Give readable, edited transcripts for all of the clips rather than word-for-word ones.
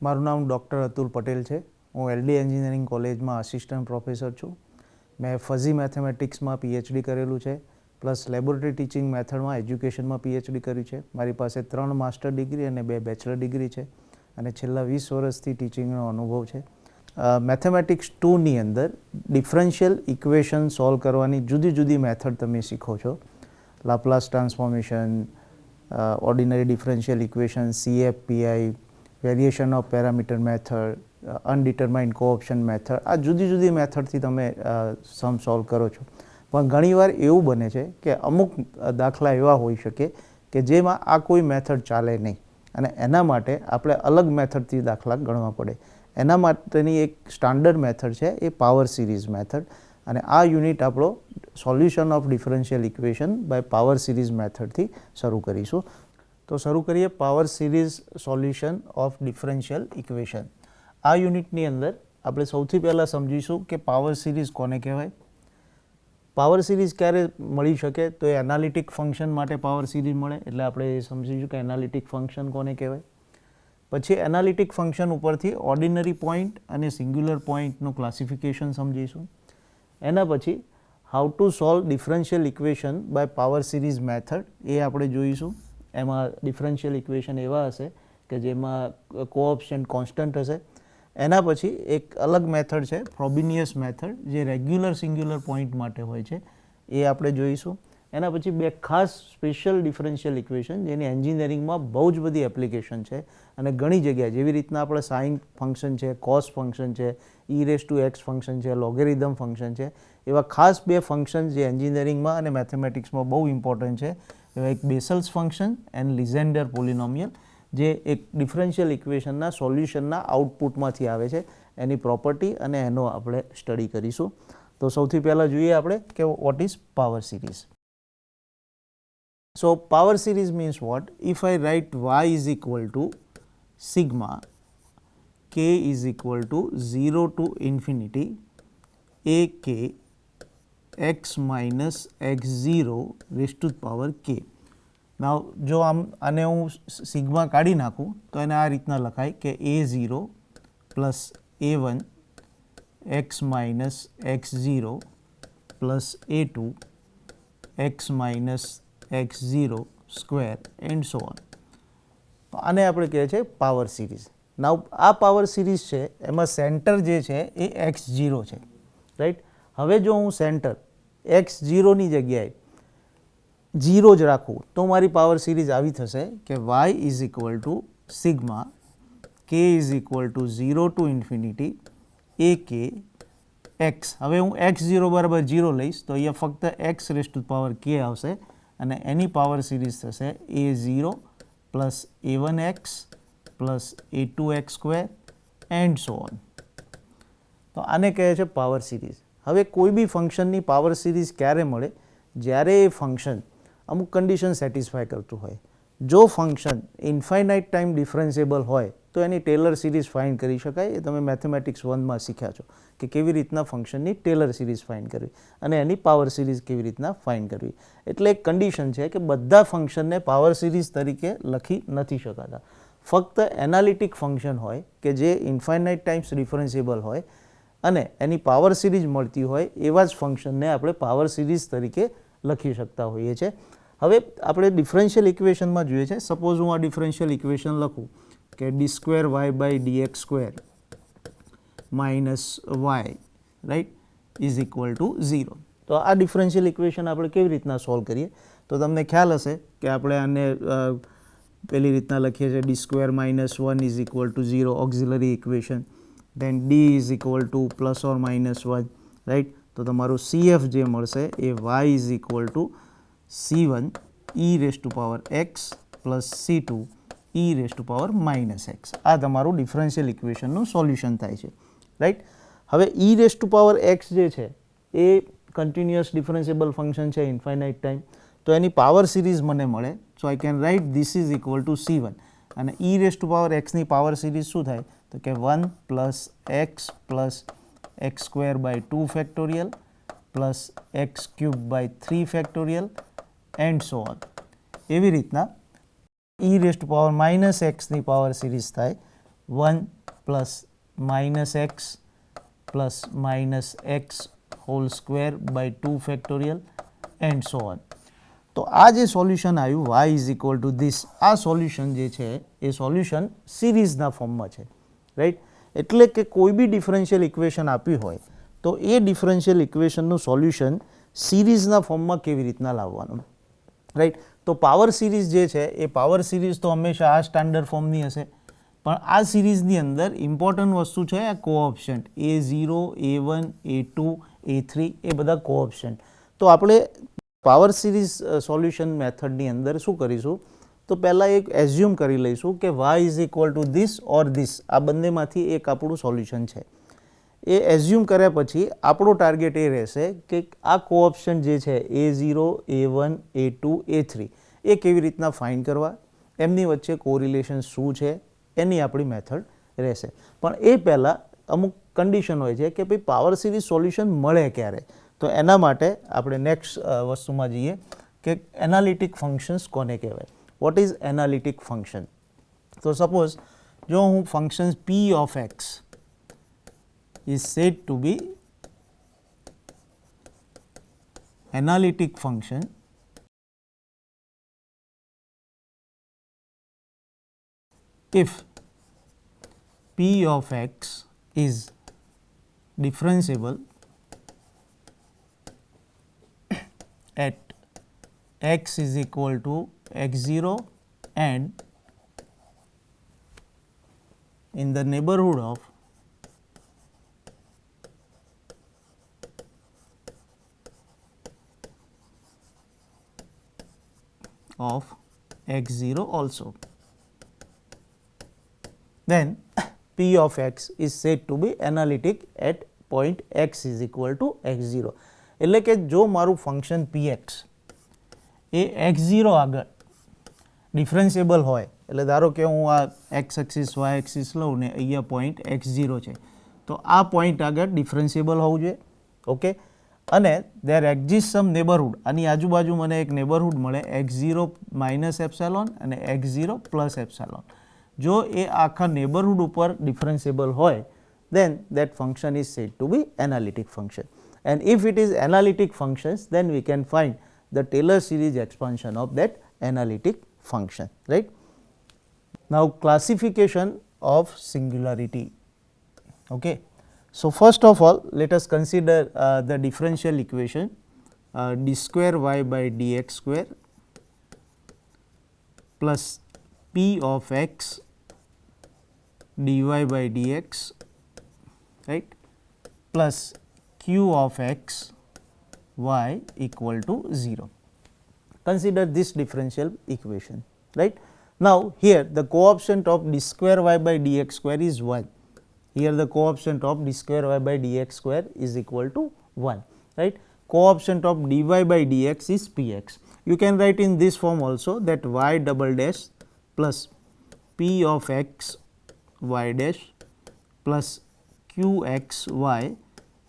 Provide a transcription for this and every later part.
મારું નામ ડૉક્ટર અતુલ પટેલ છે. હું એલડી એન્જિનિયરિંગ કોલેજમાં આસિસ્ટન્ટ પ્રોફેસર છું. મેં ફઝી મેથેમેટિક્સમાં પીએચડી કરેલું છે, પ્લસ લેબોરેટરી ટીચિંગ મેથડમાં એજ્યુકેશનમાં પીએચડી કર્યું છે. મારી પાસે 3 માસ્ટર ડિગ્રી અને 2 બેચલર ડિગ્રી છે અને છેલ્લા 20 વર્ષથી ટીચિંગનો અનુભવ છે. મેથેમેટિક્સ 2ની અંદર ડિફરન્શિયલ ઇક્વેશન સોલ્વ કરવાની જુદી જુદી મેથડ તમે શીખો છો. Laplace transformation, ordinary differential equation, CFPI, variation of parameter method, undetermined coefficient method, આ જુદી જુદી મેથડથી તમે સમ સોલ્વ કરો છો. પણ ઘણીવાર એવું બને છે કે અમુક દાખલા એવા હોઈ શકે કે જેમાં આ કોઈ મેથડ ચાલે નહીં અને એના માટે આપણે અલગ મેથડથી દાખલા ગણવા પડે. એના માટેની એક સ્ટાન્ડર્ડ મેથડ છે એ પાવર સિરીઝ મેથડ, અને આ યુનિટ આપણો solution of differential equation by power series મેથડથી શરૂ કરીશું. તો શરૂ કરીએ power series solution of differential equation. આ યુનિટની અંદર આપણે સૌથી પહેલાં સમજીશું કે પાવર સિરીઝ કોને કહેવાય. પાવર સિરીઝ ક્યારે મળી શકે, તો એ એનાલિટિક ફંક્શન માટે પાવર સિરીઝ મળે, એટલે આપણે એ સમજીશું કે એનાલિટિક ફંક્શન કોને કહેવાય. પછી એનાલિટિક ફંક્શન ઉપરથી ઓર્ડિનરી પોઈન્ટ અને સિંગ્યુલર પોઈન્ટનું ક્લાસિફિકેશન સમજીશું. એના પછી how to solve differential equation by power series method એ આપણે જોઈશું. એમાં ડિફરન્શિયલ ઇક્વેશન એવા હશે કે જેમાં કોઓપ્શન કોન્સ્ટન્ટ હશે. એના પછી એક અલગ મેથડ છે ફ્રોબિનિયસ મેથડ, જે રેગ્યુલર સિંગ્યુલર પોઈન્ટ માટે હોય છે, એ આપણે જોઈશું. એના પછી 2 ખાસ સ્પેશિયલ ડિફરન્શિયલ ઇક્વેશન જેની એન્જિનિયરિંગમાં બહુ જ બધી એપ્લિકેશન છે અને ઘણી જગ્યાએ, જેવી રીતના આપણે સાઇન ફંક્શન છે, કોસ ફંક્શન છે, e⁻x ફંક્શન છે, લોગેરિધમ ફંક્શન છે, એવા ખાસ 2 ફંક્શન જે એન્જિનિયરિંગમાં અને મેથેમેટિક્સમાં બહુ ઇમ્પોર્ટન્ટ છે. એવા એક બેસલ્સ ફંક્શન એન્ડ લિઝેન્ડર પોલિનોમિયલ, જે એક ડિફરન્શિયલ ઇક્વેશનના સોલ્યુશનના આઉટપુટમાંથી આવે છે. એની પ્રોપર્ટી અને એનો આપણે સ્ટડી કરીશું. તો સૌથી પહેલાં જોઈએ આપણે કે what is power series. So power series means what? If I write y is equal to sigma k is equal to 0 to infinity a k x minus x0 raised to the power k. Now જો આને હું sigma કાઢી નાખું તો એને આ રીતના લખાય કે a0 plus a1 x minus x0 plus a2 x minus x0 square and so on. તો આને આપણે કહે છે પાવર સિરીઝ. નાવ આ પાવર સિરીઝ છે એમાં સેન્ટર જે છે એ x0 છે, રાઈટ. હવે જો હું સેન્ટર x0ની જગ્યાએ 0 જ રાખું તો મારી પાવર સિરીઝ આવી થશે કે y is equal to sigma k is equal to 0 to infinity a k x. હવે હું x0 બરાબર 0 લઈશ તો અહીંયા ફક્ત x raise to power k આવશે અને એની પાવર સિરીઝ થશે a0 plus a1x plus a2x square and so on. તો આને કહે છે પાવર સિરીઝ. હવે કોઈ બી ફંક્શનની પાવર સિરીઝ ક્યારે મળે? જ્યારે એ ફંક્શન અમુક કન્ડિશન સેટિસ્ફાય કરતું હોય. જો ફંક્શન ઇન્ફાઇનાઇટ ટાઈમ ડિફરન્શિયેબલ હોય તો એની ટેલર સિરીઝ ફાઇન્ડ કરી શકાય. એ તમે મેથેમેટિક્સ 1માં શીખ્યા છો કે કેવી રીતના ફંક્શનની ટેલર સિરીઝ ફાઇન્ડ કરવી અને એની પાવર સિરીઝ કેવી રીતના ફાઇન્ડ કરવી. એટલે એક કન્ડિશન છે કે બધા ફંક્શનને પાવર સિરીઝ તરીકે લખી નથી શકાતા. ફક્ત એનાલિટિક ફંક્શન હોય કે જે ઇન્ફાઇનાઇટ ટાઈમ્સ ડિફરન્શિયેબલ હોય અને એની પાવર સિરીઝ મળતી હોય એવા જ ફંક્શનને આપણે પાવર સિરીઝ તરીકે લખી શકતા હોઈએ છીએ. હવે આપણે ડિફરન્શિયલ ઇક્વેશનમાં જોઈએ છે. સપોઝ હું આ ડિફરન્શિયલ ઇક્વેશન લખું કે d² y by dx² minus y, right, is equal to 0. તો આ ડિફરન્શિયલ ઇક્વેશન આપણે કેવી રીતના સોલ્વ કરીએ? તો તમને ખ્યાલ હશે કે આપણે આને પેલી રીતના લખીએ છીએ d² minus 1 is equal to 0, auxiliary equation. Then d is equal to plus or minus 1, right. તો તમારું CF જે મળશે એ y is equal to C1 e raise to power x plus C2 e raise to power minus x. આ તમારું differential ઇક્વેશનનું solution થાય છે, right. હવે e raise to power x જે છે એ કન્ટિન્યુઅસ ડિફરન્શિયેબલ ફંક્શન છે ઇન્ફાઇનાઇટ ટાઈમ. તો એની પાવર સિરીઝ મને મળે. So I can write this is equal to C1 અને e રેઝ ટુ પાવર xની પાવર સિરીઝ શું થાય? તો કે 1 plus x plus x² by 2 factorial plus x³ by 3 factorial and so on. એવી રીતના e raise to power minus xની power series થાય 1 plus minus x plus minus x whole square by 2 factorial and so on. તો આ જે solution આવ્યું y is equal to this, આ solution જે છે એ સોલ્યુશન સિરીઝના ફોર્મમાં છે, રાઈટ. એટલે કે કોઈ બી ડિફરન્શિયલ ઇક્વેશન આપી હોય તો એ ડિફરન્શિયલ ઇક્વેશનનું સોલ્યુશન સિરીઝના ફોર્મમાં કેવી રીતના લાવવાનું, રાઈટ. તો પાવર સિરીઝ જે છે એ પાવર સિરીઝ તો હંમેશા આ સ્ટાન્ડર્ડ ફોર્મની હશે, પણ આ સિરીઝની અંદર ઇમ્પોર્ટન્ટ વસ્તુ છે આ કોઓપ્શન્ટ A0, A1, A2, A3 એ બધા કોઓપ્શન્ટ. તો આપણે પાવર સિરીઝ સોલ્યુશન મેથડની અંદર શું કરીશું, તો પહેલાં એક એઝ્યુમ કરી લઈશું કે y is equal to this or this, આ બંનેમાંથી એક આપણું સોલ્યુશન છે. એ એઝ્યુમ કર્યા પછી આપણો ટાર્ગેટ એ રહેશે કે આ કોઓપ્શન્ટ જે છે A0, A1, A2, A3 એ કેવી રીતના ફાઇન્ડ કરવા, એમની વચ્ચે કોરિલેશન શું છે એની આપણી મેથડ રહેશે. પણ એ પહેલાં અમુક કન્ડિશન હોય છે કે ભાઈ પાવર સિરીઝ સોલ્યુશન મળે ક્યારે, તો એના માટે આપણે નેક્સ્ટ વસ્તુમાં જઈએ કે એનાલિટિક ફંક્શન્સ કોને કહેવાય. What is analytic function? તો સપોઝ જો હું function p of x is said to be analytic function if p of x is differentiable at x is equal to x0 and in the neighborhood of x0 also, then p of x is said to be analytic at point x is equal to x0. એટલે કે જો મારું function px એ x0 આગળ ડિફરન્શિયેબલ હોય, એટલે ધારો કે હું આ x એક્સિસ y એક્સિસ લઉં ને અહીંયા પોઈન્ટ x0 છે, તો આ પોઈન્ટ આગળ ડિફરન્શિયેબલ હોવું જોઈએ, ઓકે. અને દેર એક્ઝિસ્ટ સમ નેબરહુડ, આની આજુબાજુ મને એક નેબરહુડ મળે x0 માઇનસ એપ્સાલોન અને x0 પ્લસ એપ્સાલોન. જો એ આખા નેબરહુડ ઉપર ડિફરન્શિયેબલ હોય then that function is said to be analytic function, and if it is analytic functions then we can find the Taylor series expansion of that analytic function, right. Now classification of singularity, okay. So first of all let us consider the differential equation d square y by dx square plus p of x dy by dx, right, plus q of x y equal to 0. Consider this differential equation, right. Now here the coefficient of d square y by dx square is 1. Here the coefficient of d square y by dx square is equal to 1, right. Coefficient of dy by dx is px. You can write in this form also that y double dash plus p of x y dash plus qx y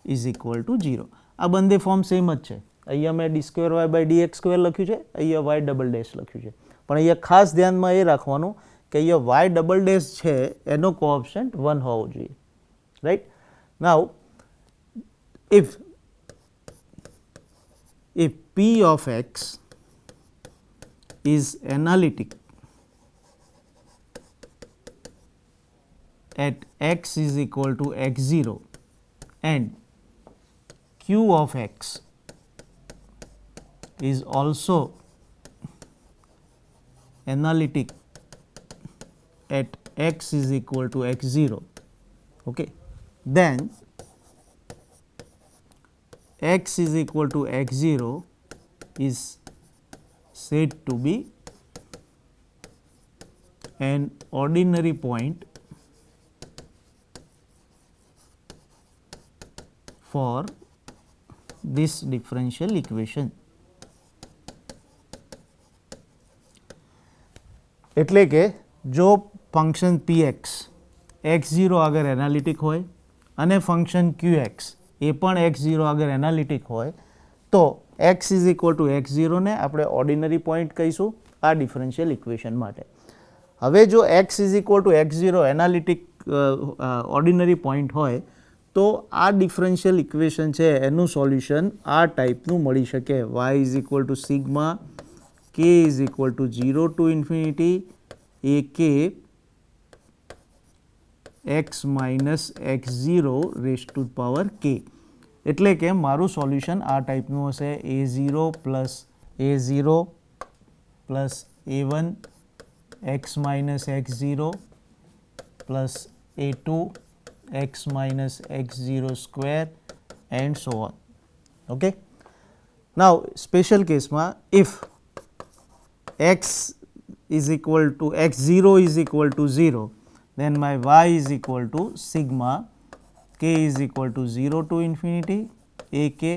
is equal to 0. આ બંને form same જ છે. અહીંયા મેં d square y by dx square લખ્યું છે, અહીંયા y double dash લખ્યું છે, પણ અહીંયા ખાસ ધ્યાનમાં એ રાખવાનું કે અહીંયા y double dash છે એનો કોએફિશિયન્ટ 1 હોવો જોઈએ, right. Now if p of x is analytic at x is equal to x0 and q of x is also analytic at x is equal to x0, okay, then x is equal to x0 is said to be an ordinary point for this differential equation. એટલે કે જો function px x0 આગળ analytic હોય અને function qx એ પણ x0 આગળ analytic હોય તો x is equal to x0 ને આપણે ઓર્ડિનરી પોઈન્ટ કહીશું આ ડિફરન્શિયલ ઇક્વેશન માટે. હવે જો x is equal to x0 analytic ordinary point હોય તો આ ડિફરન્શિયલ ઇક્વેશન છે એનું સોલ્યુશન આ ટાઈપનું મળી શકે. y is equal to sigma k is equal to 0 to infinity a k x minus x0 raise to power k. એટલે કે મારું સોલ્યુશન આ ટાઈપનું હશે. a0 plus a0 plus a1 x minus x0 plus a2 x minus x0 square and so on. Okay. Now special case ma if x is equal to x0 is equal to 0, then my y is equal to sigma k is equal to 0 to infinity a k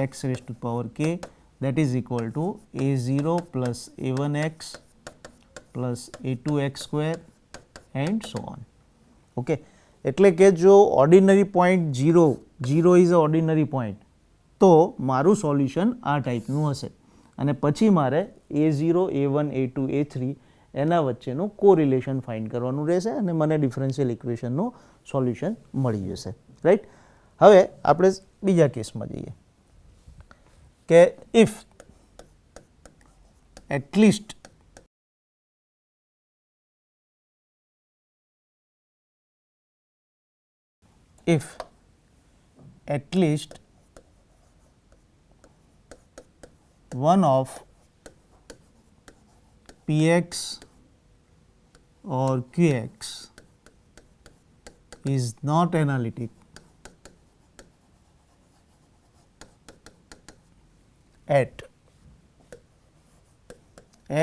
x raised to power k, that is equal to a0 plus a1x plus a2x square and so on. Okay. એટલે કે જો ordinary point 0 is a ordinary point તો મારું સોલ્યુશન આ ટાઈપનું હશે અને પછી મારે a0 a1 a2 a3 એના વચ્ચેનું કોરિલેશન ફાઇન્ડ કરવાનું રહેશે અને મને ડિફરન્શિયલ ઇક્વેશનનું સોલ્યુશન મળી જશે. રાઈટ. હવે આપણે બીજા કેસમાં જઈએ કે if at least one of px or qx is not analytic at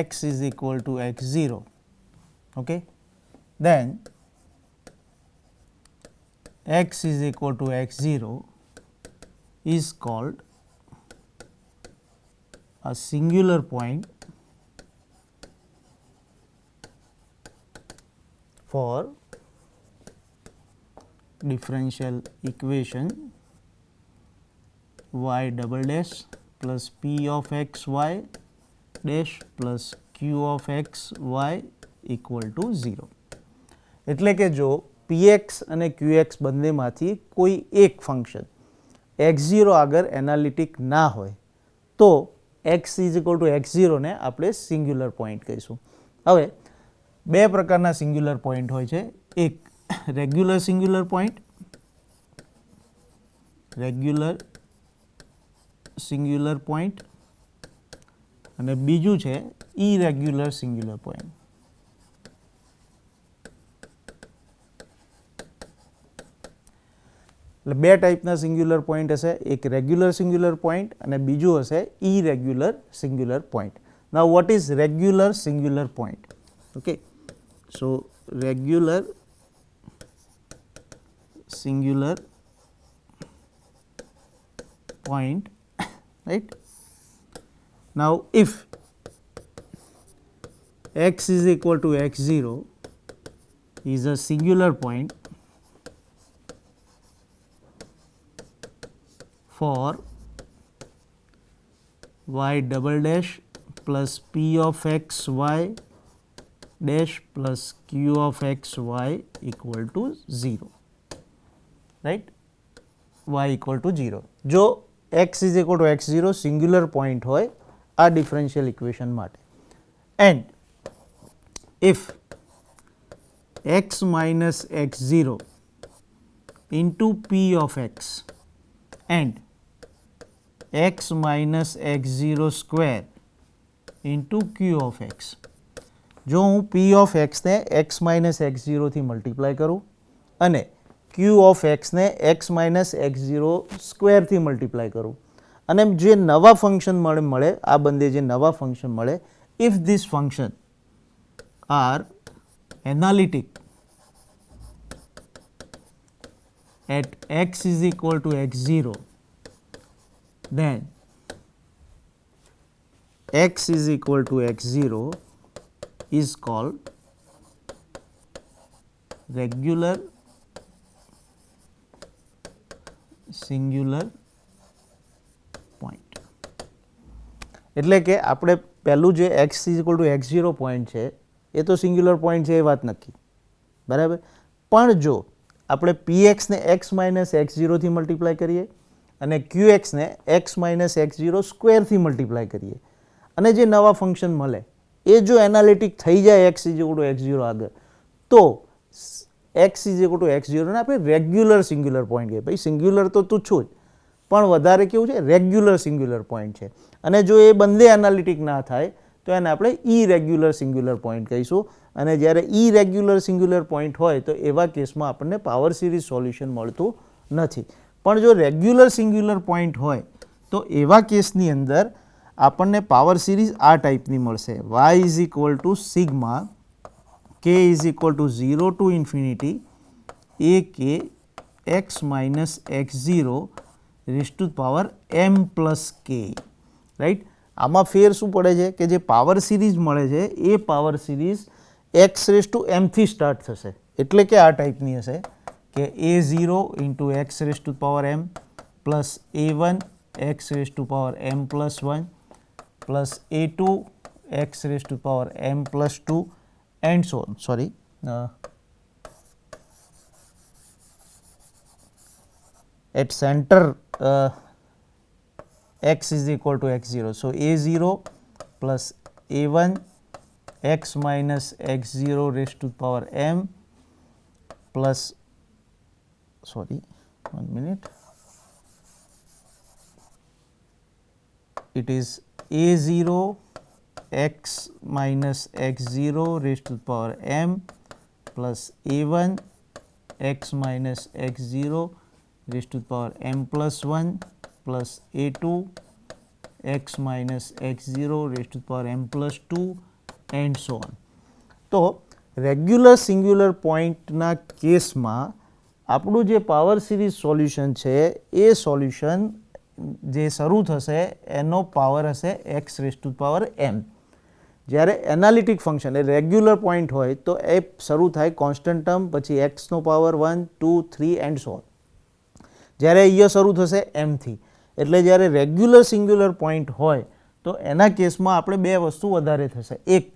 x is equal to x0, okay, then x is equal to x0 is called a singular point for differential equation y double dash plus p of x y dash plus q of x y equal to 0. એટલે કે જો px અને qx બંનેમાંથી કોઈ એક function x0 આગળ analytic ના હોય તો x is equal to x0 ને આપણે સિંગ્યુલર પોઈન્ટ કહીશું. હવે બે પ્રકારના સિંગ્યુલર પોઈન્ટ હોય છે, એક રેગ્યુલર સિંગ્યુલર પોઈન્ટ અને બીજું છે ઇરેગ્યુલર સિંગ્યુલર પોઈન્ટ. એટલે બે ટાઈપના સિંગ્યુલર પોઈન્ટ હશે, એક રેગ્યુલર સિંગ્યુલર પોઈન્ટ અને બીજું હશે irregular singular point. Now what is regular singular point? Okay, so regular singular point, right? Now if x is equal to x0 is a singular point for y double dash plus p of x y dash plus q of x y equal to 0, right? y equal to 0. જો x is equal to x0 singular point હોય આ differential equation માટે, and if x minus x0 into p of x and x minus x0 square into q of x, જો હું p of x ને x minus x0 થી multiply કરું અને q of x ને x minus x0 સ્ક્વેર થી multiply કરું અને જે નવા ફંક્શન મળે આ બંને જે નવા ફંક્શન મળે, if this function are analytic at x is equal to x0, then x is equal to x0 is called regular singular point. એટલે કે આપણે પહેલું જે x is equal to x0 point છે એ તો સિંગ્યુલર પોઈન્ટ છે એ વાત નક્કી, બરાબર, પણ જો આપણે px ને x માઇનસ x0 થી મલ્ટીપ્લાય કરીએ અને qx ને x માઇનસ x0 સ્ક્વેરથી મલ્ટીપ્લાય કરીએ અને જે નવા ફંક્શન મળે એ જો એનાલિટિક થઈ જાય x x0 આગળ, તો x x0 ને આપણે રેગ્યુલર સિંગ્યુલર પોઈન્ટ કહીએ. ભાઈ સિંગ્યુલર તો તું છું જ, પણ વધારે કેવું છે, રેગ્યુલર સિંગ્યુલર પોઈન્ટ છે. અને જો એ બંને એનાલિટિક ના થાય તો એને આપણે ઇરેગ્યુલર સિંગ્યુલર પોઈન્ટ કહીશું. અને જ્યારે ઇરેગ્યુલર સિંગ્યુલર પોઈન્ટ હોય તો એવા કેસમાં આપણને પાવર સિરીઝ સોલ્યુશન મળતું નથી. પણ જો રેગ્યુલર સિંગ્યુલર પોઈન્ટ હોય તો એવા કેસની અંદર આપણને પાવર સિરીઝ આ ટાઈપની મળશે. y is equal to sigma k is equal to 0 to infinity a k x minus x0 raise to power m plus k. Right, આમાં ફેર શું પડે છે કે જે પાવર સિરીઝ મળે છે એ power series x raise to m થી સ્ટાર્ટ થશે. એટલે કે આ ટાઈપની હશે કે a0 into x raise to power m plus a1 x raise to power m plus 1 plus a2 x raise to power m plus 2 and so on. Sorry, at center x is equal to x0. So a0 plus a1 x minus x0 raised to power m plus, sorry, 1 minute, it is a0 x minus x0 raised to power m plus a1 x minus x0 raised to the power m plus 1 plus a2 x minus x0 raised to the power m plus 2 and so on. તો regular singular પોઈન્ટના કેસમાં આપણું જે power series solution છે એ solution જે શરૂ થશે એનો power હશે x raise to power m. જ્યારે એનાલિટિક ફંક્શન એ રેગ્યુલર પોઈન્ટ હોય તો એ શરૂ થાય કોન્સ્ટન્ટ ટર્મ, પછી એક્સનો પાવર 1 2 3 એન્ડ સો ઓન. જ્યારે અહીંયા શરૂ થશે એમથી. એટલે જ્યારે રેગ્યુલર સિંગ્યુલર પોઈન્ટ હોય તો એના કેસમાં આપણે બે વસ્તુ વધારે થશે. એક,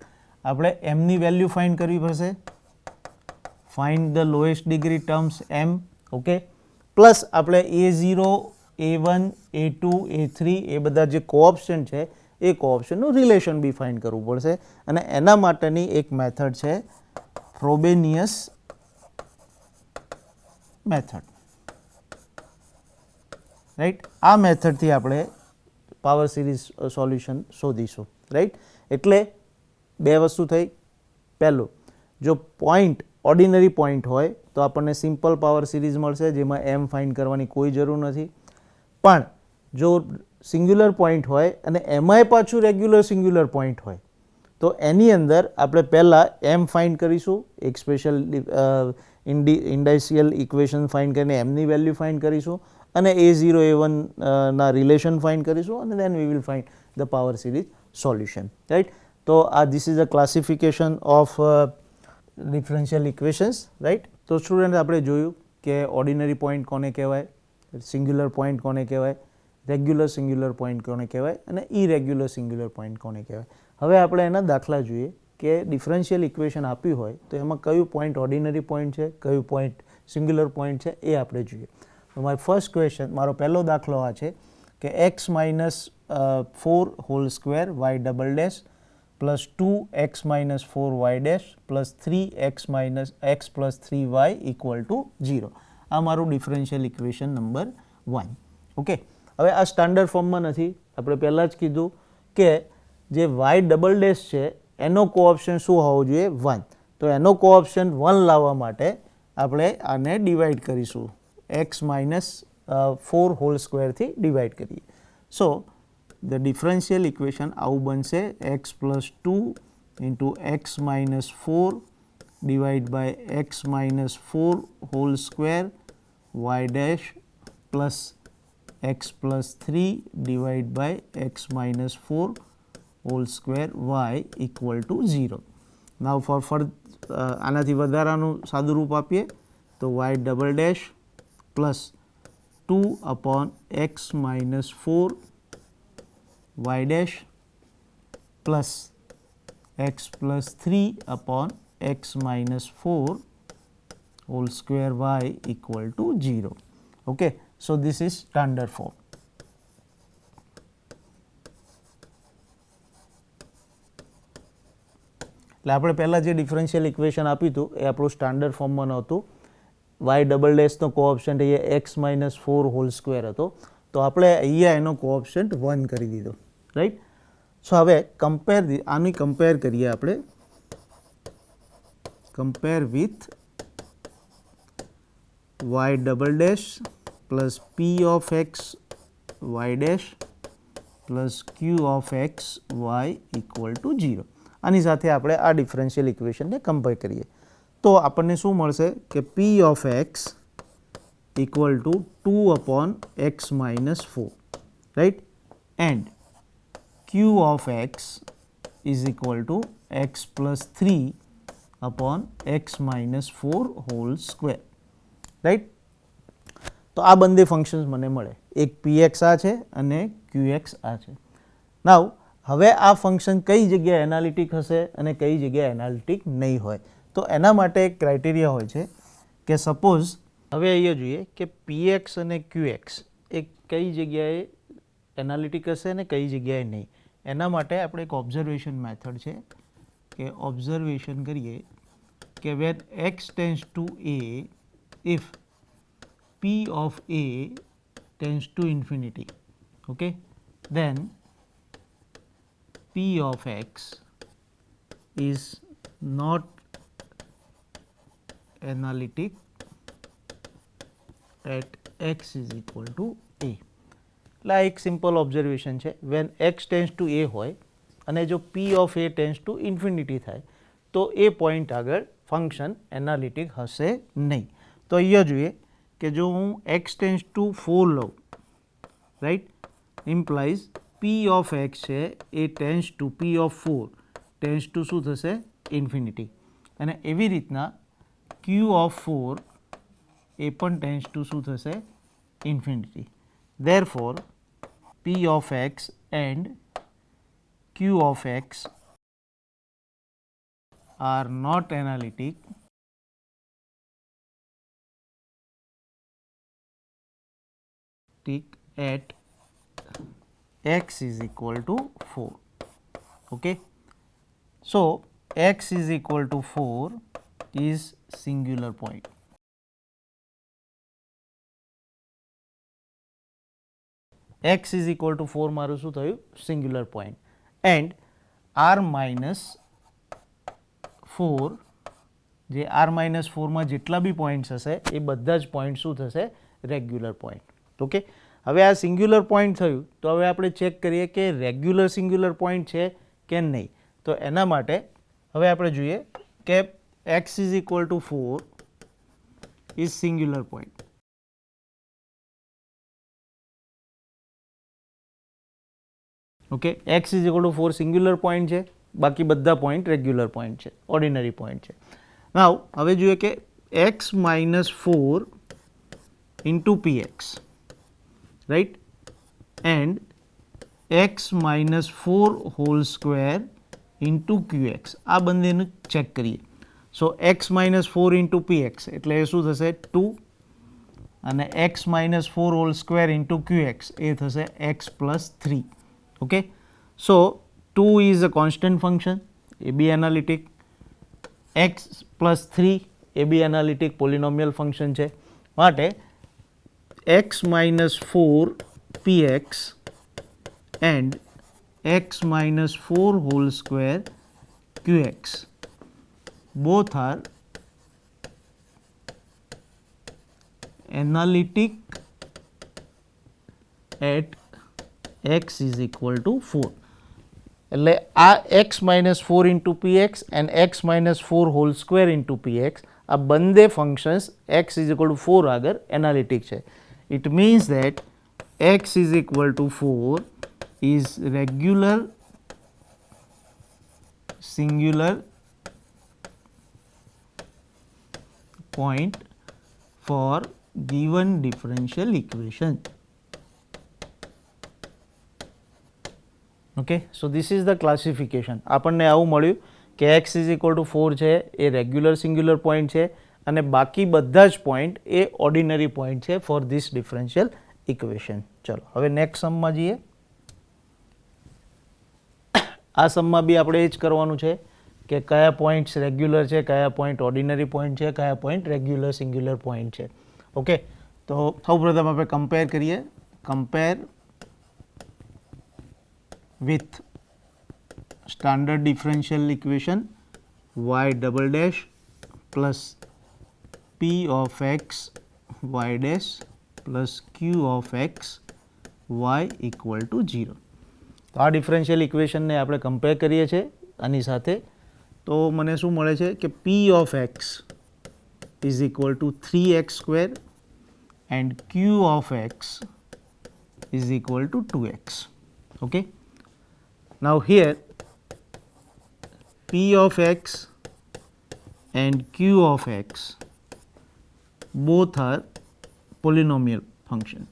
આપણે એમની વેલ્યુ ફાઇન્ડ કરવી પડશે, find the lowest degree terms એમ. ઓકે, પ્લસ આપણે a0 a1 a2 a3 એ બધા જે કોઓપ્શન છે એ કોઓપ્શનનું રિલેશન બી ફાઇન્ડ કરવું પડશે. અને એના માટેની એક મેથડ છે ફ્રોબેનિયસ મેથડ. રાઈટ, આ મેથડથી આપણે પાવર સિરીઝ સોલ્યુશન શોધીશું. રાઈટ, એટલે બે વસ્તુ થઈ. પહેલું, જો પોઈન્ટ ઓર્ડિનરી પોઈન્ટ હોય તો આપણને સિમ્પલ પાવર સિરીઝ મળશે જેમાં એમ ફાઇન્ડ કરવાની કોઈ જરૂર નથી. પણ જો સિંગ્યુલર પોઈન્ટ હોય અને એમાંય પાછું રેગ્યુલર સિંગ્યુલર પોઈન્ટ હોય તો એની અંદર આપણે પહેલાં એમ ફાઇન્ડ કરીશું, એક સ્પેશિયલ ઇન્ડાઇશિયલ ઇક્વેશન ફાઇન્ડ કરીને એમની વેલ્યુ ફાઇન્ડ કરીશું અને a0 a1 ના રિલેશન ફાઇન્ડ કરીશું અને then we will find the power series solution. Right, તો આ this is a classification of differential equations. Right, તો સ્ટુડન્ટ આપણે જોયું કે ઓર્ડિનરી પોઈન્ટ કોને કહેવાય, સિંગ્યુલર પોઈન્ટ કોને કહેવાય, રેગ્યુલર સિંગ્યુલર પોઈન્ટ કોને કહેવાય અને ઇરેગ્યુલર સિંગ્યુલર પોઈન્ટ કોને કહેવાય. હવે આપણે એના દાખલા જોઈએ કે ડિફરન્શિયલ ઇક્વેશન આપ્યું હોય તો એમાં કયું પોઈન્ટ ઓર્ડિનરી પોઈન્ટ છે, કયું પોઈન્ટ સિંગ્યુલર પોઈન્ટ છે એ આપણે જોઈએ. તો માય ફર્સ્ટ ક્વેશ્ચન, મારો પહેલો દાખલો આ છે કે x minus 4 whole square y double dash plus 2x minus 4y dash plus 3x minus x plus 3y equal to 0. આ મારું ડિફરન્શિયલ ઇક્વેશન નંબર 1. ઓકે, હવે આ સ્ટાન્ડર્ડ ફોર્મમાં નથી. આપણે પહેલાં જ કીધું કે જે y ડબલ ડેશ છે એનો કોઓપ્શન શું હોવો જોઈએ, 1. તો એનો કોઓપ્શન 1 લાવવા માટે આપણે આને ડિવાઈડ કરીશું, x માઇનસ 4 હોલ સ્ક્વેરથી ડિવાઈડ કરીએ. સો ધ ડિફરન્શિયલ ઇક્વેશન આવું બનશે, x plus 2 into x minus 4 divide by x minus 4 whole square y dash plus x plus 3 divide by x minus 4 whole square y equal to 0. Now for આનાથી વધારાનું સાદું રૂપ આપીએ તો y double dash plus 2 upon x minus 4 y dash plus x plus 3 upon x minus 4 whole square y equal to 0. Okay. So, this is standard form. એટલે આપણે પહેલાં જે ડિફરન્શિયલ ઇક્વેશન આપ્યું હતું એ આપણું સ્ટાન્ડર્ડ ફોર્મમાં નહોતું. વાય ડબલ ડેશનો કોઓપ્શન્ટ અહીંયા એક્સ માઇનસ 4 હોલ સ્ક્વેર હતો, તો આપણે અહીંયા એનો કોઓપ્શન્ટ 1 કરી દીધો, રાઈટ. સો હવે આની કમ્પેર કરીએ આપણે, compare with y double dash plus p of x y dash plus q of x y equal to 0. આની સાથે આપણે આ ડિફરન્શિયલ ઇક્વેશનને કમ્પેર કરીએ તો આપણને શું મળશે કે પી of x equal to 2/x-4, right, and Q of x is equal two x plus 3/x-4 whole square, right. તો આ બંને ફંક્શન્સ મને મળે, એક px આ છે અને qx આ છે. નાવ હવે આ ફંક્શન કઈ જગ્યાએ એનાલિટિક હશે અને કઈ જગ્યાએ એનાલિટિક નહીં હોય, તો એના માટે એક ક્રાઇટેરિયા હોય છે કે સપોઝ હવે અહીંયા જોઈએ કે px અને qx એ કઈ જગ્યાએ એનાલિટિક હશે અને કઈ જગ્યાએ નહીં. એના માટે આપણે એક ઓબ્ઝર્વેશન મેથડ છે કે ઓબ્ઝર્વેશન કરીએ કે when x tends to a, if p of a tends to infinity, okay, then p of x is not analytic at x is equal to a. એટલે આ એક સિમ્પલ ઓબ્ઝર્વેશન છે. When x tends to a હોય અને જો p of a tends to infinity થાય તો એ પોઈન્ટ આગળ ફંક્શન એનાલિટિક હશે નહીં. તો અહીંયા જોઈએ કે જો હું x ટેન્ડ્સ ટુ 4 લઉં, right, implies p of x છે એ tends to p of 4 tends to શું થશે ઇન્ફિનિટી, અને એવી રીતના q ઓફ 4 એ પણ ટેન્ડ્સ ટુ શું થશે infinity. Therefore, p of x and q of x are not analytic at x is equal to 4. Okay. So, x is equal to 4 is singular point. x is equal to 4 મારું શું થયું singular point, and r minus 4 જે r minus 4માં જેટલા બી points હશે એ બધા જ point શું થશે રેગ્યુલર પોઈન્ટ. ઓકે. હવે આ સિંગ્યુલર પોઈન્ટ થયું તો હવે આપણે ચેક કરીએ કે રેગ્યુલર સિંગ્યુલર પોઈન્ટ છે કે નહીં. તો એના માટે હવે આપણે જોઈએ કે x is equal to 4 is singular point. Okay, x is equal to 4 singular point છે, બાકી બધા પોઈન્ટ રેગ્યુલર પોઈન્ટ છે, ઓર્ડિનરી પોઈન્ટ છે. નાવ હવે જોઈએ કે x minus 4 into px, right, and x minus 4 whole square into qx, આ બંનેનું ચેક કરીએ. સો x minus 4 into px એટલે એ શું થશે 2, અને x minus 4 whole square into qx એ થશે x plus 3. Okay. So, 2 is a constant function, a be analytic, x plus 3 a be analytic polynomial function છે, માટે x minus 4 px and x minus 4 whole square qx both are analytic at x is equal to 4. એટલે આ x minus 4 into px and x minus 4 whole square into px આ બંને functions x is equal to 4 આગળ analytic છે. It means that x is equal to 4 is regular singular point for given differential equation. Okay, so this is the classification. આપણને આવું મળ્યું કે x is equal to 4 છે એ regular singular point છે અને બાકી બધા જ પોઈન્ટ એ ઓર્ડિનરી પોઈન્ટ છે ફોર ધીસ ડિફરન્શિયલ ઇક્વેશન. ચલો હવે નેક્સ્ટ સમમાં જઈએ. આ સમમાં બી આપણે એ જ કરવાનું છે કે કયા પોઈન્ટ્સ રેગ્યુલર છે, કયા પોઈન્ટ ઓર્ડિનરી પોઈન્ટ છે, કયા પોઈન્ટ રેગ્યુલર સિંગ્યુલર પોઈન્ટ છે. ઓકે, તો સૌપ્રથમ આપણે કમ્પેર કરીએ. Compare with standard differential equation y double dash plus p of x y dash plus q of x y equal to 0. તો આ ડિફરન્શિયલ ઇક્વેશનને આપણે કમ્પેર કરીએ છીએ આની સાથે. તો મને શું મળે છે કે p of x is equal to 3x square and q of x is equal to 2x. Okay. Now here p of x and q of x both are polynomial function.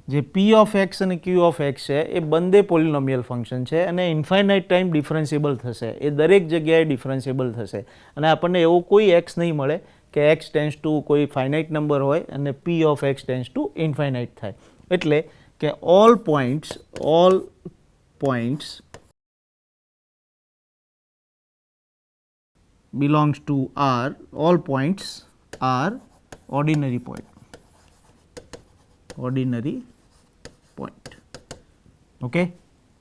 જે p of x અને q of x છે એ બંને પોલિનોમિયલ function છે અને infinite time ડિફરન્શિયેબલ થશે. એ દરેક જગ્યાએ ડિફરન્શિયેબલ થશે અને આપણને એવો કોઈ x નહીં મળે કે x ટેન્સ ટુ કોઈ ફાઇનાઇટ નંબર હોય અને p of x tends two infinite થાય. એટલે કે all points belongs to R, all points are ordinary point. Okay,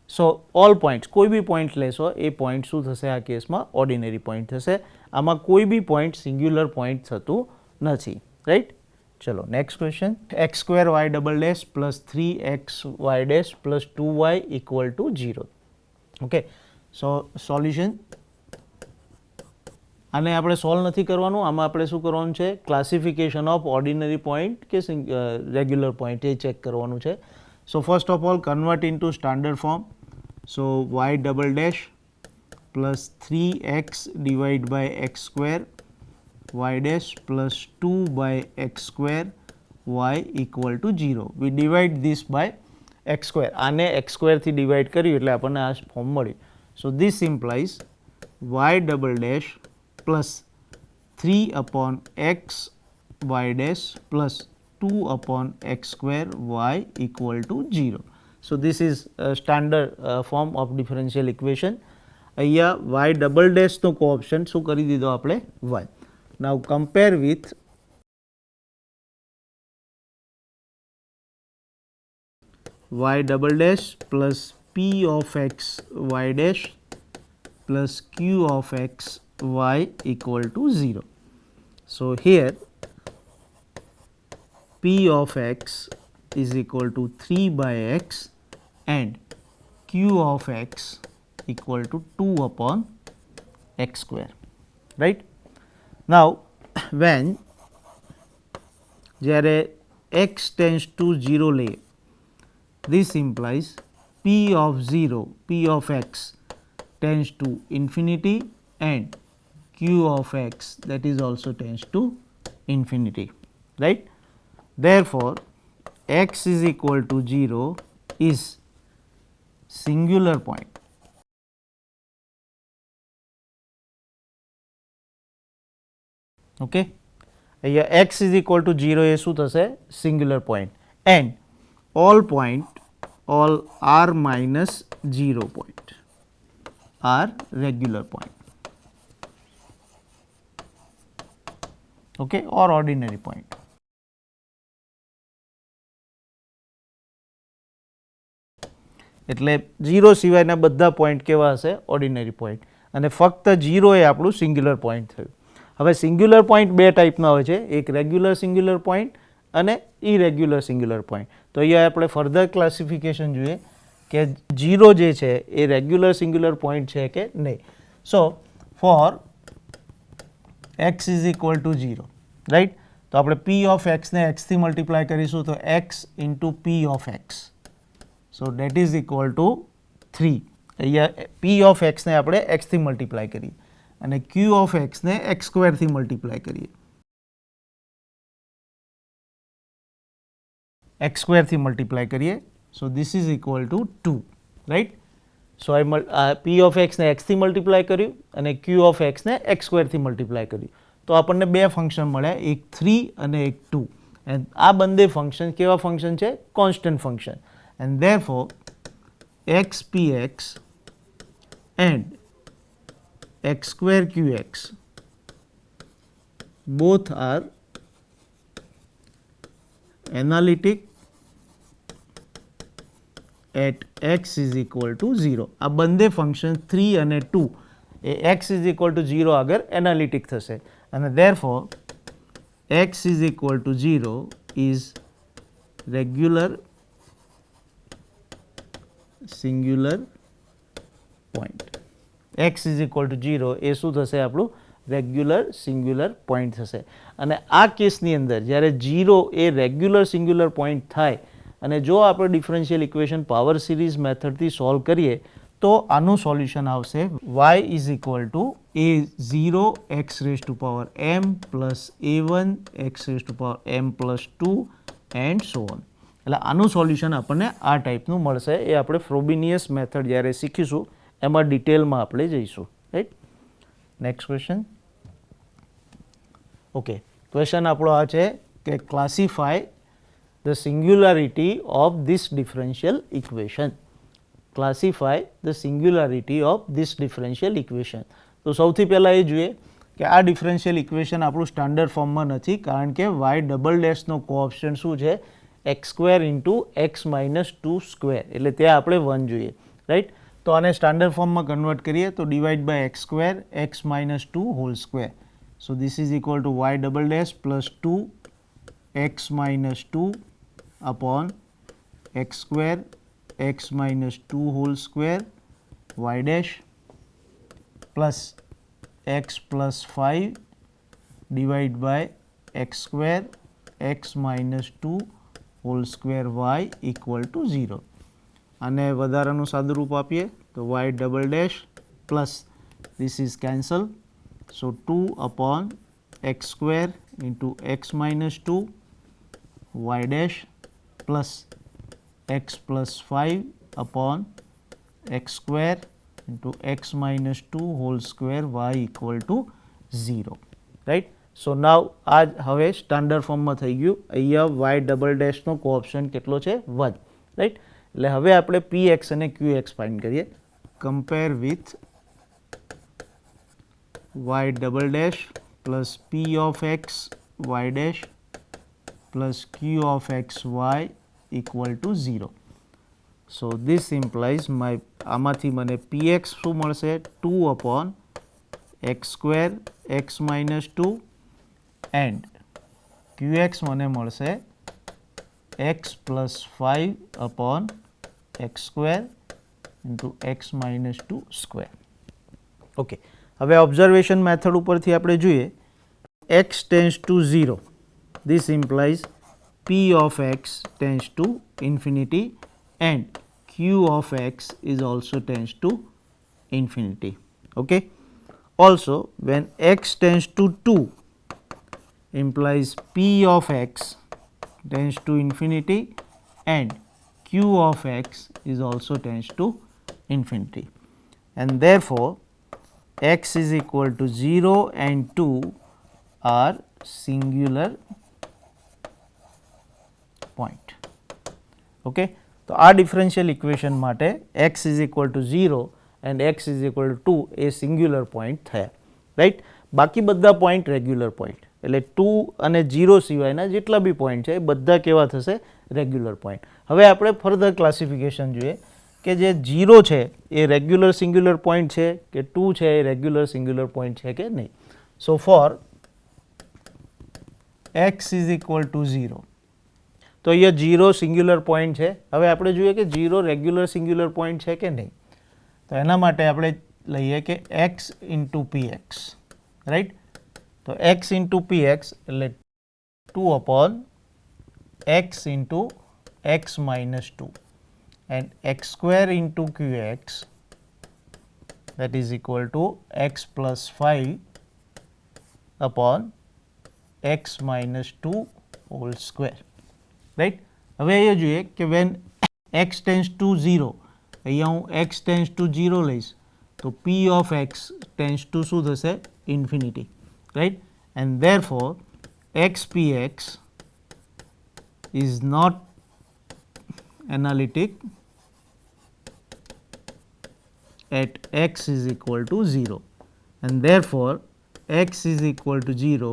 so all points કોઈ બી પોઈન્ટ લેશો એ પોઈન્ટ શું થશે આ કેસમાં ઓર્ડિનરી પોઈન્ટ થશે. આમાં કોઈ બી પોઈન્ટ સિંગ્યુલર પોઈન્ટ થતું નથી. રાઈટ, ચલો next question. X square y double dash plus 3x y dash plus 2y equal to 0. Okay, so solution. આને આપણે સોલ્વ નથી કરવાનું, આમાં આપણે શું કરવાનું છે ક્લાસિફિકેશન ઓફ ઓર્ડિનરી પોઈન્ટ કે રેગ્યુલર પોઈન્ટ એ ચેક કરવાનું છે. So first of all convert into standard form. So y double dash plus 3x divided by x square y dash plus 2 by x square y equal to 0. We divide this by x square. આને x square થી divide કર્યું એટલે આપણને આ form મળ્યું. So this implies y double dash plus 3 upon x y dash plus 2 upon x square y equal to 0. So this is a standard form of differential equation. અહીંયા y double dash નો કોઓપ્શન શું કરી દીધો આપણે y. Now compare with y double dash plus p of x y dash plus q of x y equal to 0. So here p of x is equal to 3 by x and q of x equal to 2 upon x square. Right? Now when જ્યારે x tends to 0 લઈએ, this implies p of 0, p of x tends to infinity and q of x that is also tends to infinity. Right? Therefore, x is equal to 0 is singular point. Okay, here x is equal to 0 એ શું થશે singular point and all r minus 0 point are regular point. Okay, or ordinary point. એટલે 0 સિવાયના બધા point કેવા હશે ordinary point અને ફક્ત 0 એ આપણું સિંગ્યુલર પોઈન્ટ થયું. હવે સિંગ્યુલર પોઈન્ટ બે ટાઈપના હોય છે, એક રેગ્યુલર સિંગ્યુલર પોઈન્ટ અને ઇરેગ્યુલર સિંગ્યુલર પોઈન્ટ. તો અહીંયા આપણે ફર્ધર ક્લાસિફિકેશન જોઈએ કે 0 જે છે એ રેગ્યુલર સિંગ્યુલર પોઈન્ટ છે કે નહીં. So for x is equal to 0, right, તો આપણે p ઓફ x ને x થી મલ્ટીપ્લાય કરીશું તો x into p of x. So that is equal to 3. અહીંયા p of x ને આપણે x થી મલ્ટીપ્લાય કરીએ અને q of x ને x સ્ક્વેર થી મલ્ટીપ્લાય કરીએ. x સ્ક્વેર થી મલ્ટીપ્લાય કરીએ. So this is equal to 2, right? So P of એક્સને એક્સથી મલ્ટીપ્લાય કર્યું અને ક્યુ ઓફ એક્સને એક્સ સ્ક્વેરથી મલ્ટીપ્લાય કર્યું, તો આપણને બે ફંક્શન મળ્યા, એક 3 અને એક 2. એન્ડ આ બંને ફંક્શન કેવા ફંક્શન છે? Constant function. And therefore X P x and x square qx both are analytic at x is equal to 0. આ બંને ફંક્શન 3 અને 2 એ x is equal to 0 આગળ એનાલિટિક થશે અને therefore x is equal to 0 is regular singular point. x is equal to 0 એ શું થશે? આપણું regular singular point થશે. અને આ કેસની અંદર જ્યારે 0 એ રેગ્યુલર સિંગ્યુલર પોઈન્ટ થાય અને જો આપણે ડિફરન્શિયલ ઇક્વેશન પાવર સિરીઝ મેથડથી સોલ્વ કરીએ તો આનું સોલ્યુશન આવશે y is equal to a0 x raise to power m plus a1 x raise to power m plus 2 and so on. એટલે આનું સોલ્યુશન આપણને આ ટાઈપનું મળશે. એ આપણે ફ્રોબિનિયસ મેથડ જ્યારે શીખીશું એમાં ડિટેલમાં આપણે જઈશું. Right. Next question. Okay, question આપણો આ છે કે classify the singularity of this differential equation. Classify the singularity of this differential equation. તો સૌથી પહેલાં એ જોઈએ કે આ ડિફરન્શિયલ ઇક્વેશન આપણું સ્ટાન્ડર્ડ ફોર્મમાં નથી, કારણ કે વાય ડબલ ડેશનો કોઓફિશિયન્ટ શું છે? X square into x minus 2 square. એટલે ત્યાં આપણે 1 જોઈએ. રાઈટ. તો આને સ્ટાન્ડર્ડ ફોર્મમાં કન્વર્ટ કરીએ તો divide by x square x minus 2 whole square. So this is equal to y double dash plus 2 x minus 2 upon x square x minus 2 whole square y dash plus x plus 5 divide by x square x minus 2 whole square Y equal to 0. આને વધારાનું સાદુરૂપ આપીએ તો y double dash plus this is cancel, so 2 upon x square into x minus 2 Y dash plus x plus 5 upon x square into x minus 2 whole square Y equal to 0. Right. So now આ હવે standard ફોર્મમાં થઈ ગયું. અહીંયા Y double ડેશનો કોઓફિશિયન્ટ કેટલો છે? 1. Right. એટલે હવે આપણે પી એક્સ અને ક્યુ એક્સ ફાઇન્ડ કરીએ. Compare with y double dash plus p of x y dash plus q of x y equal to 0. So this implies આમાંથી મને પી એક્સ શું મળશે? 2 upon x square x minus 2 and q x મને મળશે x plus 5 upon x square into x minus 2 square. Okay, હવે observation method ઉપરથી આપણે જોઈએ x tends to 0. This implies p of x tends two infinity and q of x is also tense two infinity. Okay. Also when x tends to 2 implies p of x tends to infinity and q of x is also tends to infinity, and therefore x is equal to 0 and 2 are singular point. Okay. તો આ differential equation માટે x is equal to 0 and x is equal to 2 A singular point થયા. Right. બાકી બધા point regular point. એટલે 2 અને 0 સિવાયના જેટલા બી પોઈન્ટ છે એ બધા કેવા થશે? Regular point. હવે આપણે ફર્ધર ક્લાસિફિકેશન જોઈએ કે જે 0 છે એ રેગ્યુલર સિંગ્યુલર પોઈન્ટ છે કે 2 છે એ રેગ્યુલર સિંગ્યુલર પોઈન્ટ છે કે નહીં. So for x is equal to 0, તો અહીંયા 0 સિંગ્યુલર પોઈન્ટ છે. હવે આપણે જોઈએ કે 0 રેગ્યુલર સિંગ્યુલર પોઈન્ટ છે કે નહીં. તો એના માટે આપણે લઈએ કે x into P x. Right. તો x ઇન્ટુ પી એક્સ એટલે 2 upon x into x minus 2 and x square into Q x that is equal to x plus 5 upon x minus 2 whole square. Right. હવે અહીંયા જોઈએ કે when x tends to 0, અહીંયા હું x tends to 0 લઈશ તો p of x tends two શું થશે infinity, right. And therefore xpx is not analytic at x is equal to 0, and therefore x is equal to 0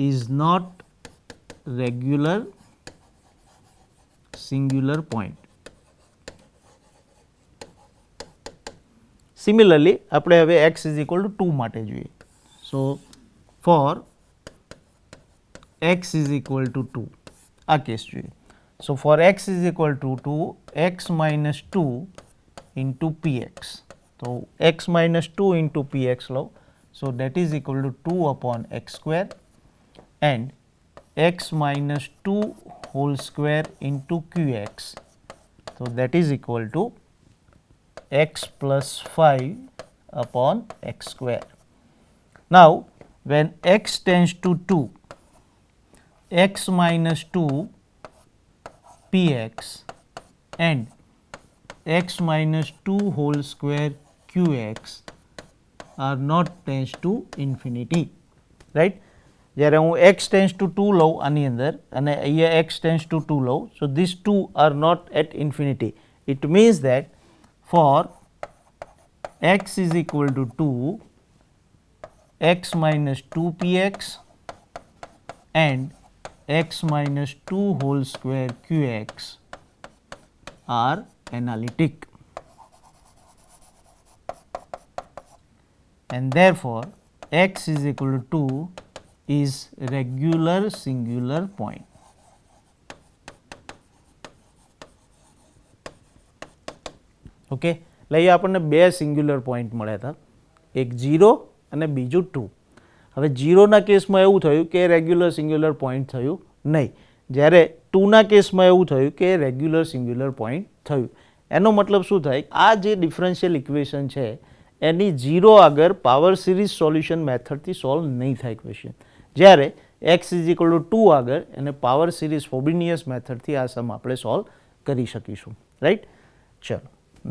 is not regular singular point. Similarly, આપણે હવે x is equal to 2 માટે જોઈએ. So, for x is equal to 2 આ case જોઈએ. So, for x is equal to 2 x minus 2 into px. So, x minus 2 into px law. So, that is equal to 2 upon x square and x minus 2 whole square into qx. So, that is equal to x plus 5 upon x square. Now, when x tends to 2, x minus 2 px and x minus 2 whole square qx are not tends to infinity, right. જ્યારે હું x tends to 2 લઉં આની અંદર અને અહીંયા x tends to 2 લઉં, so these two are not at infinity. It means that for x is equal to 2, x minus 2 px and x minus 2 whole square qx are analytic, and therefore x is equal to 2 is regular singular point. Okay, એટલે અહીંયા આપણને બે singular point મળ્યા હતા, એક 0 અને બીજું 2. હવે 0ના કેસમાં એવું થયું કે રેગ્યુલર સિંગ્યુલર પોઈન્ટ થયું નહીં, જ્યારે 2ના કેસમાં એવું થયું કે રેગ્યુલર સિંગ્યુલર પોઈન્ટ થયું. એનો મતલબ શું થાય, આ જે ડિફરન્શિયલ ઇક્વેશન છે એની 0 આગળ પાવર સિરીઝ સોલ્યુશન મેથડથી સોલ્વ નહીં થાય ઇક્વેશન, જ્યારે x ઇઝ ઇક્વલ ટુ 2 આગળ એને પાવર સિરીઝ ફોબિનિયસ મેથડથી આ સમ આપણે સોલ્વ કરી શકીશું, રાઈટ. ચલો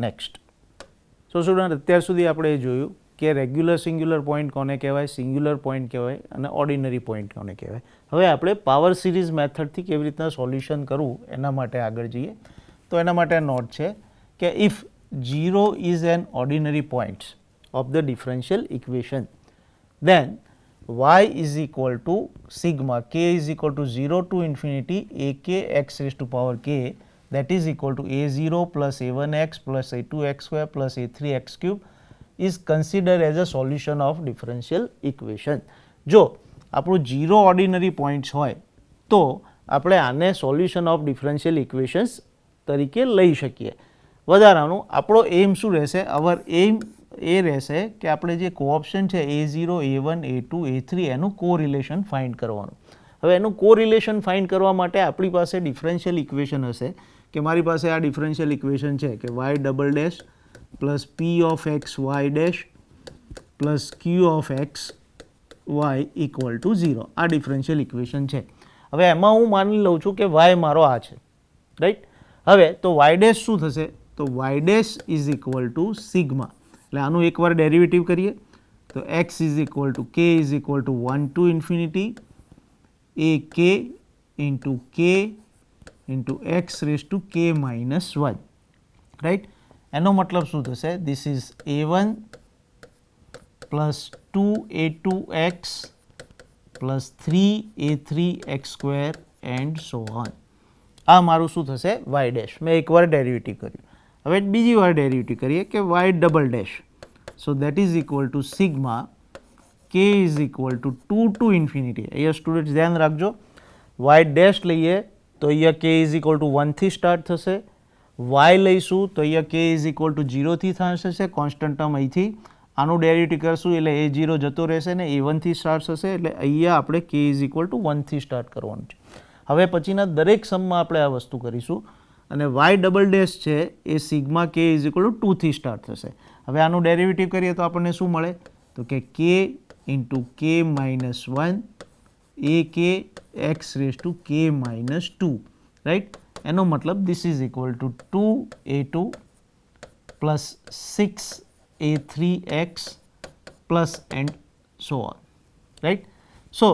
નેક્સ્ટ. સો સ્ટુડન્ટ, અત્યાર સુધી આપણે જોયું કે રેગ્યુલર સિંગ્યુલર પોઈન્ટ કોને કહેવાય, સિંગ્યુલર પોઈન્ટ કહેવાય અને ઓર્ડિનરી પોઈન્ટ કોને કહેવાય. હવે આપણે પાવર સિરીઝ મેથડથી કેવી રીતના સોલ્યુશન કરવું એના માટે આગળ જઈએ. તો એના માટે નોટ છે કે if 0 is an ordinary point of the differential equation, then y is equal to sigma k is equal to 0 to infinity a k x raised to power k, that is equal to a0 plus a1x plus a2x square plus a3x cube is considered as a solution of differential equation. જો આપણું 0 ordinary points હોય તો આપણે આને solution of differential equations તરીકે લઈ શકીએ. વધારાનું આપણો એમ શું રહેશે, અવર એમ એ રહેશે કે આપણે જે કોઓપ્શન છે a0, a1, a2, a3 એનું કોરિલેશન ફાઇન્ડ કરવાનું. હવે એનું કોરિલેશન ફાઇન્ડ કરવા માટે આપણી પાસે ડિફરન્શિયલ ઇક્વેશન હશે કે મારી પાસે આ ડિફરન્શિયલ ઇક્વેશન છે કે y double dash plus p of x y dash plus q of x y equal to 0. આ ડિફરન્શિયલ ઇક્વેશન છે. હવે એમાં હું માની લઉં છું કે y મારો આ છે, રાઈટ. હવે તો y ડેશ શું થશે, તો y dash is equal to sigma, એટલે આનું એકવાર ડેરિવેટિવ કરીએ તો x is equal to k is equal to 1 to infinity a k into k into x raise to k minus 1, right. એનો મતલબ શું થશે, this is a1 plus 2a2x plus 3a3x square and so on. આ મારું શું થશે y dash. મેં એકવાર ડેરિવેટિવ કર્યું, હવે બીજી વાર ડેરિવેટિવ કરીએ કે y double dash. So that is equal to sigma k is equal to 2 to infinity. અહીંયા સ્ટુડન્ટ્સ ધ્યાન રાખજો, y ડેશ લઈએ તો અહીંયા k ઇઝ ઇક્વલ ટુ 1 થી સ્ટાર્ટ થશે, y લઈશું તો અહીંયા k ઇઝ ઇક્વલ ટુ 0 થી થશે, કોન્સ્ટન્ટ ટર્મ અહીંથી આનું ડેરિવેટિવ કરશું એટલે a0 જતો રહેશે ને a1 થી સ્ટાર્ટ થશે, એટલે અહીંયા આપણે k ઇઝ ઇક્વલ ટુ 1 થી સ્ટાર્ટ કરવાનું છે. હવે પછીના દરેક સમમાં આપણે આ વસ્તુ કરીશું અને y ડબલ ડેશ છે એ sigma k is equal to 2 થી સ્ટાર્ટ થશે. હવે આનું ડેરિવેટિવ કરીએ તો આપણને શું મળે, તો કે k into k minus 1 a k x raise to k minus 2, right. એનો મતલબ this is equal to 2a2 plus 6a3x plus and so on, right. So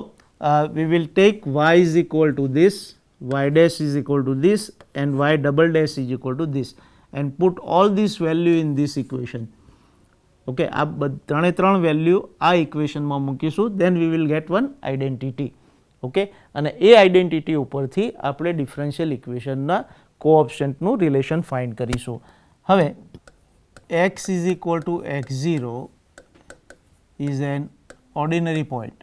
we will take y is equal to this, y dash is equal to this and y double dash is equal to this and put all this value in this equation. Okay, આ ત્રણે ત્રણ value આ ઇક્વેશનમાં મૂકીશું, then we will get one identity. Okay, અને એ identity ઉપરથી આપણે ડિફરન્શિયલ ઇક્વેશનના કોઓફિશિયન્ટનું રિલેશન ફાઇન્ડ કરીશું. હવે x is equal to x0 is an ordinary point.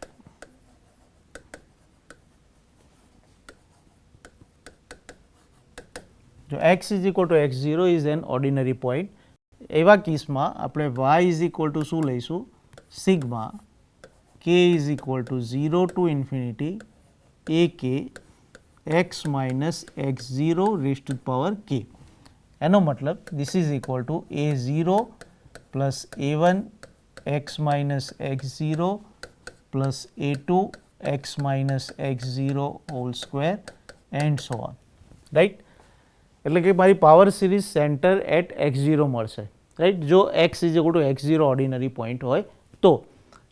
જો x is equal to x0 is an ordinary point, એવા કેસમાં આપણે y ઇઝ ઇક્વલ ટુ શું લઈશું? Sigma k is equal to 0 to infinity a k x minus x0 raise to power k. એનો મતલબ this is equal to a0 plus a1 x minus x0 plus a2 x minus x0 whole square and so on, right. એટલે કે મારી power series centre at x0 મળશે, right. જો x is equal to x0 ordinary point હોય તો,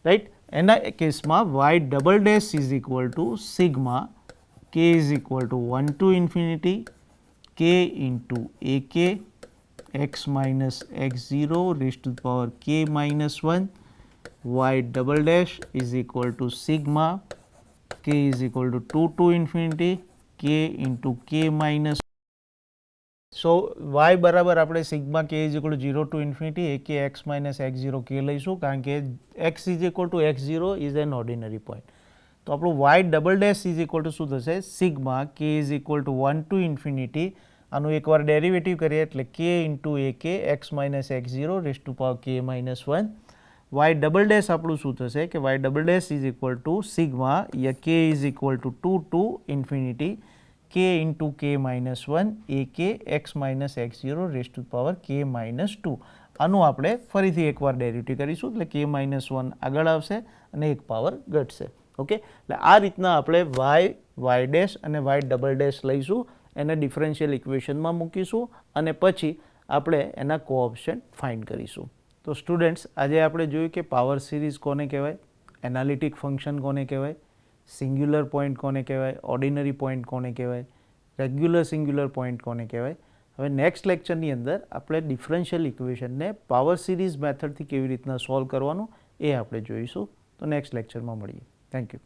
right. એના કેસમાં y double dash is equal to sigma k is equal to 1 to infinity k into a k x minus x0 raise to power k minus 1, y double dash is equal to sigma k is equal to 2 to infinity k into k minus. So y બરાબર આપણે sigma k is equal to 0 to infinity a k x minus x0 k લઈશું, કારણ કે x is equal to x0 is an ordinary point. તો આપણું y double dash is equal to શું થશે? Sigma k is equal to 1 to infinity, આનું એકવાર derivative કરીએ એટલે k into a k x minus x0 raise to power k minus 1. y double dash આપણું શું થશે કે y double dash is equal to sigma k is equal to 2 to infinity k into k minus 1 a k x minus x0 raised to power k minus 2. આનું આપણે ફરીથી એકવાર derivative કરીશું એટલે k minus 1 આગળ આવશે અને એક પાવર ઘટશે. ઓકે, એટલે આ રીતના આપણે y ડેશ અને y ડબલ ડેશ લઈશું, એને ડિફરન્શિયલ ઇક્વેશનમાં મૂકીશું અને પછી આપણે એના કોઓફિશિયન્ટ ફાઇન્ડ કરીશું. તો સ્ટુડન્ટ્સ, આજે આપણે જોયું કે પાવર સિરીઝ કોને કહેવાય, એનાલિટિક ફંક્શન કોને કહેવાય, સિંગ્યુલર પોઈન્ટ કોને કહેવાય, ઓર્ડિનરી પોઈન્ટ કોને કહેવાય, રેગ્યુલર સિંગ્યુલર પોઈન્ટ કોને કહેવાય. હવે નેક્સ્ટ લેક્ચરની અંદર આપણે ડિફરન્શિયલ ઇક્વેશનને પાવર સિરીઝ મેથડથી કેવી રીતના સોલ્વ કરવાનું એ આપણે જોઈશું. તો નેક્સ્ટ લેક્ચરમાં મળીએ. Thank you.